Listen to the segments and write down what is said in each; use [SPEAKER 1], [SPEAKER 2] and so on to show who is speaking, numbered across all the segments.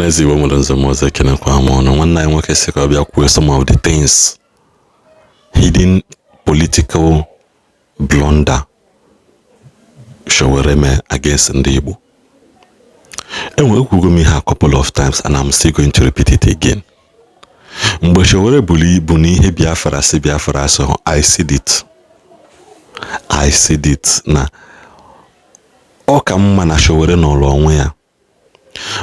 [SPEAKER 1] Organize Igbo Modern Mose Kenekwa Mono. One night work is some of the things hidden political blunder Sowore against ndị Igbo. And we Google me a couple of times and I'm still going to repeat it again. Mgbe Sowore bụ n'ihe Biafra si Biafra so I said it na ọ ka mma na Sowore n'ụlọ onwe ya.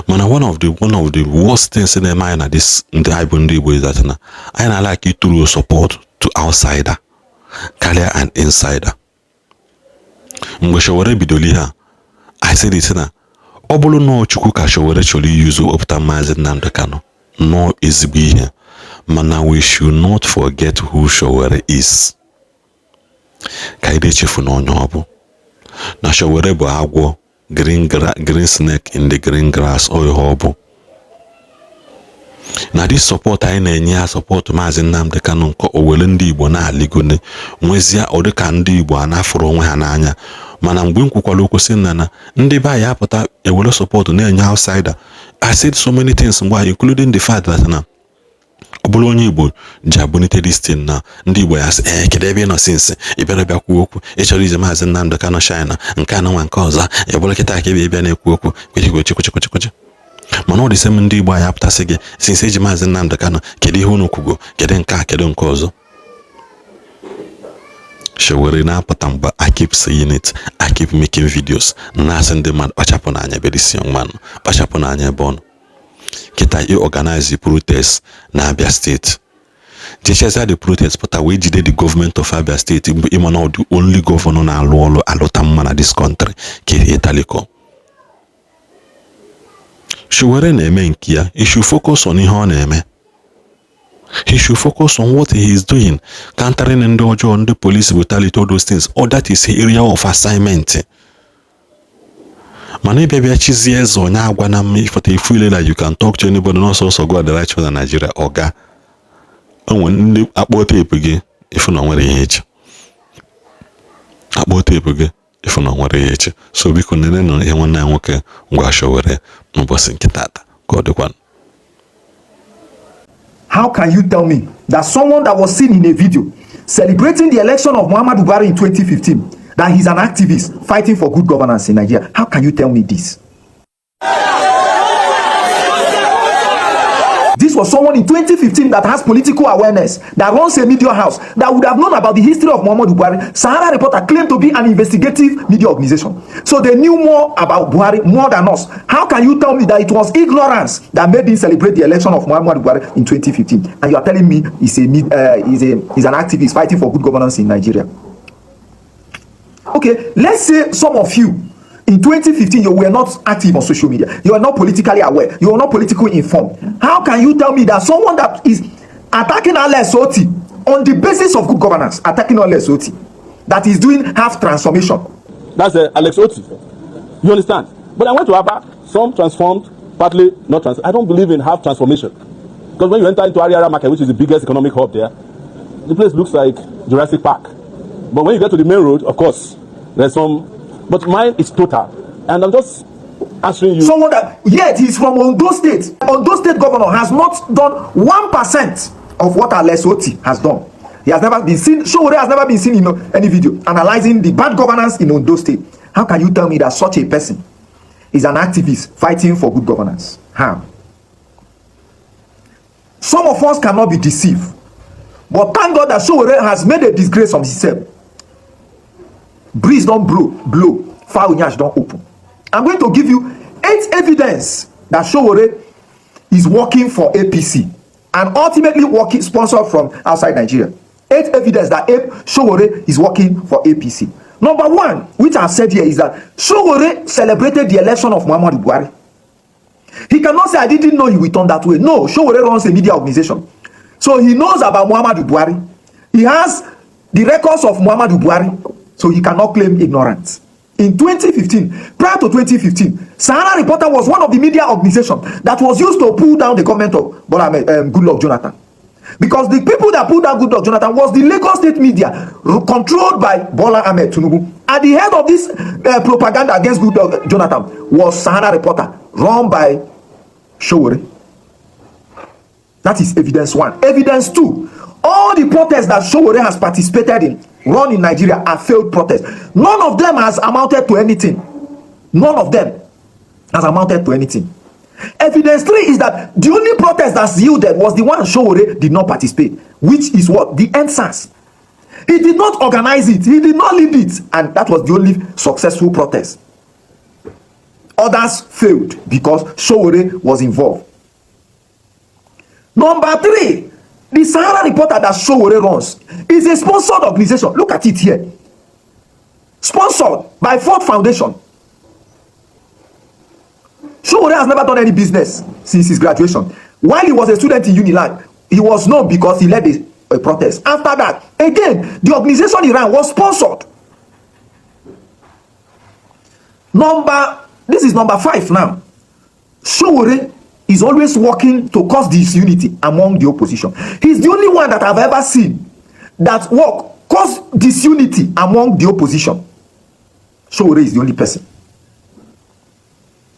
[SPEAKER 1] Mana one of the worst things in the mind na this ndị Igbo is that na anyị na like it through support to outsider karịa an insider. Mgbe Sowore bidoli ha I said it na ọ bụrụ na Chukwu ka Sowore chọrọ use opta Maazị Nnamdi Kanu no ezigbo ihe. Mana we should not forget who Sowore is. Ka ide chefu na onye ọ bụ. Na Sowore bụ agwọ green snake in the green grass o ihe ọ bụ. Na this support anyị na-enye ya support Maazị Nnamdi Kanu nke owere ndị Igbo na-aligone nwezia ọ dịka ndị Igbo a na-afụrụ onwe ha n'anya. Mana mgbe m kwukwara okwu sị na ndị be anyị apụta ewere support na-enye outsider. I said so many things including the fact that na ọ bụrụ onye Igbo ji abụnite this thing na ndị Igbo ya sị kedu ebe ị nọ since ị bịara bịa kwuo okwu ị chọrọ ije Maazị Nnamdi Kanu shine nke anọ nwa nke ọzọ ị bụrụ kịta ka ebe bịa na-ekwu okwu kwechi. Mana ọ dị same ndị Igbo anyị apụtasị gị since eji Maazị Nnamdi Kanu kedu ihe unu kwugo kedu nke a kedu nke ọzọ. Sowore na-apụta mgbe I keep saying it, I keep making videos na-asị ndị mmadụ kpachapụ n'anya ebe dịsi nwanụ kpachapụ n'anya ebe ọnụ. Kita I organize protest na Abia State. Jecheza the protest pụta wee jide the government of Abia State ịma na the only governor na-alụ ọlụ alụta mma na this country ka Italiko. Sowore na-eme nke ya, he should focus on ihe ọ na-eme. He should focus on what he is doing, countering ndị ọjọọ, ndị police brutality, all those things. Oh, that is area of assignment. Mana bịa chizie eze onye agwa na m if you feel like you can talk to anybody not also go the right choice in Nigeria oga. Onwe ndị akpọ tape gị ifu na nwere ihe echi. Akpọ tape gị ifu na nwere ihe echi. So biko nene no ihe nwanne nwoke ngwa Sowore n'ụbọchị nke tata ka ọ dịkwa.
[SPEAKER 2] How can you tell me that someone that was seen in a video celebrating the election of Muhammadu Buhari in 2015, that he's an activist fighting for good governance in Nigeria? How can you tell me this? This was someone in 2015 that has political awareness, that runs a media house, that would have known about the history of Muhammadu Buhari. Sahara Reporter claimed to be an investigative media organization. So they knew more about Buhari, more than us. How can you tell me that it was ignorance that made him celebrate the election of Muhammadu Buhari in 2015? And you are telling me he's an activist fighting for good governance in Nigeria? Okay, let's say some of you in 2015 you were not active on social media, you are not politically aware, you are not politically informed. How can you tell me that someone that is attacking Omoyele Sowore on the basis of good governance, attacking Omoyele Sowore, that is doing half transformation?
[SPEAKER 3] That's Alex Oti. You understand? But I went to Aba, some transformed, partly not transformed. I don't believe in half transformation, because when you enter into Ariara Market, which is the biggest economic hub there, the place looks like Jurassic Park. But when you get to the main road, of course, there's some. But mine is total, and I'm just answering you.
[SPEAKER 2] Someone that, yet he's from Ondo State. Ondo State governor has not done 1% of what Omoyele Sowore has done. He has never been seen. Sowore has never been seen in any video analyzing the bad governance in Ondo State. How can you tell me that such a person is an activist fighting for good governance? How? Some of us cannot be deceived, but thank God that Sowore has made a disgrace of himself. Breeze don't blow, foul nyash don't open. I'm going to give you 8 evidence that Sowore is working for APC and ultimately working sponsored from outside Nigeria. 8 evidence that Sowore is working for APC. Number 1, which I said here, is that Sowore celebrated the election of Muhammadu Buhari. He cannot say, I didn't know he would turn that way. No, Sowore runs a media organization. So he knows about Muhammadu Buhari. He has the records of Muhammadu Buhari. So he cannot claim ignorance. In 2015, prior to 2015, Sahara Reporter was one of the media organizations that was used to pull down the government of Goodluck Jonathan. Because the people that pulled down Goodluck Jonathan was the Lagos State media controlled by Bola Ahmed Tinubu. At the head of this propaganda against Goodluck Jonathan was Sahara Reporter, run by Sowore. That is evidence 1. Evidence 2. All the protests that Sowore has participated in, run in Nigeria, are failed protests. None of them has amounted to anything. None of them has amounted to anything. Evidence 3 is that the only protest that's yielded was the one Sowore did not participate, which is what? The EndSARS. He did not organize it. He did not lead it. And that was the only successful protest. Others failed because Sowore was involved. Number 3, the Sahara Reporter that Sowore runs is a sponsored organization. Look at it here. Sponsored by Ford Foundation. Sowore has never done any business since his graduation. While he was a student in Unilag, he was known because he led a protest. After that, again, the organization he ran was sponsored. This is number 5 now. Sowore is always working to cause disunity among the opposition. He's the only one that I've ever seen that cause disunity among the opposition. Sowore is the only person.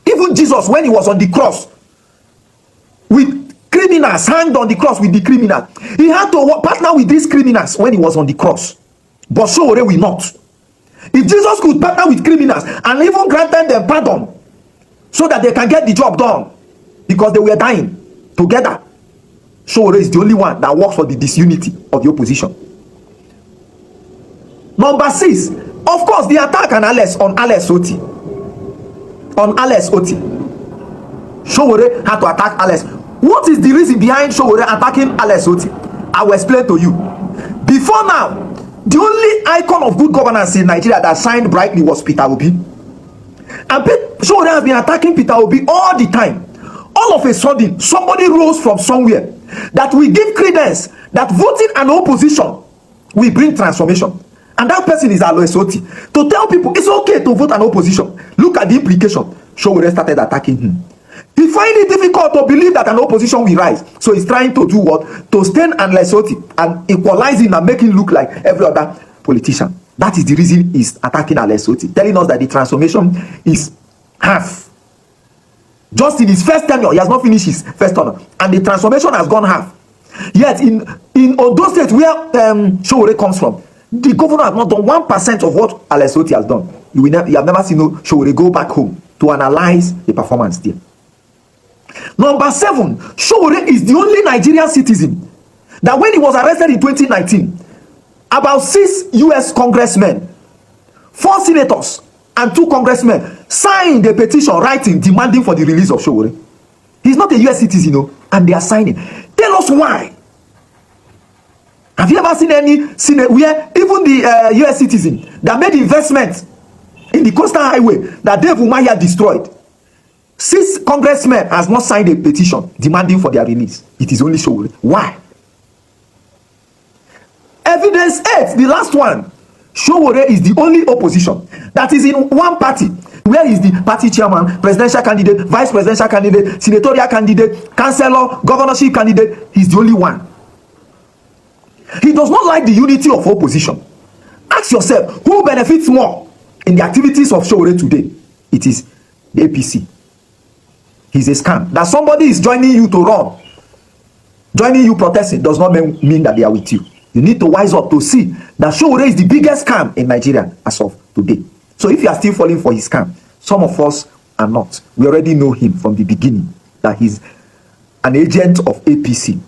[SPEAKER 2] Even Jesus, when he was on the cross with criminals, hanged on the cross with the criminals, he had to partner with these criminals when he was on the cross. But Sowore will not. If Jesus could partner with criminals and even granted them pardon so that they can get the job done because they were dying together, Sowore is the only one that works for the disunity of the opposition. Number 6, of course, the attack on Alex Oti. On Alex Oti. Sowore had to attack Alex. What is the reason behind Sowore attacking Alex Oti? I will explain to you. Before now, the only icon of good governance in Nigeria that shined brightly was Peter Obi. And Sowore has been attacking Peter Obi all the time. All of a sudden, somebody rose from somewhere that will give credence that voting an opposition will bring transformation. And that person is Alex Oti. To tell people it's okay to vote an opposition. Look at the implication. Sowore started attacking him. He finds it difficult to believe that an opposition will rise. So he's trying to do what? To stain Alex Oti and equalize him and make him look like every other politician. That is the reason he's attacking Alex Oti, telling us that the transformation is half. Just in his first tenure, he has not finished his first tenure, and the transformation has gone half. Yet in Ondo State, where Sowore comes from, the governor has not done 1% of what Alex Oti has done. You have never seen Sowore go back home to analyze the performance there. Number 7, Sowore is the only Nigerian citizen that when he was arrested in 2019, about 6 US congressmen, 4 senators, and 2 congressmen signed a petition writing demanding for the release of Sowore. He's not a US citizen, and they are signing. Tell us why. Have you ever seen any Senate where even the US citizen that made investment in the coastal highway that Dave Umahiya destroyed, 6 congressmen has not signed a petition demanding for their release? It is only Sowore. Why? Evidence 8, the last one. Sowore is the only opposition that is in one party, where is the party chairman, presidential candidate, vice presidential candidate, senatorial candidate, councillor, governorship candidate. He's the only one. He does not like the unity of opposition. Ask yourself, who benefits more in the activities of Sowore today? It is the APC. He's a scam. That somebody is joining you to run, joining you protesting, does not mean that they are with you. You need to wise up to see that Sowore is the biggest scam in Nigeria as of today. So if you are still falling for his scam, some of us are not. We already know him from the beginning, that he's an agent of APC.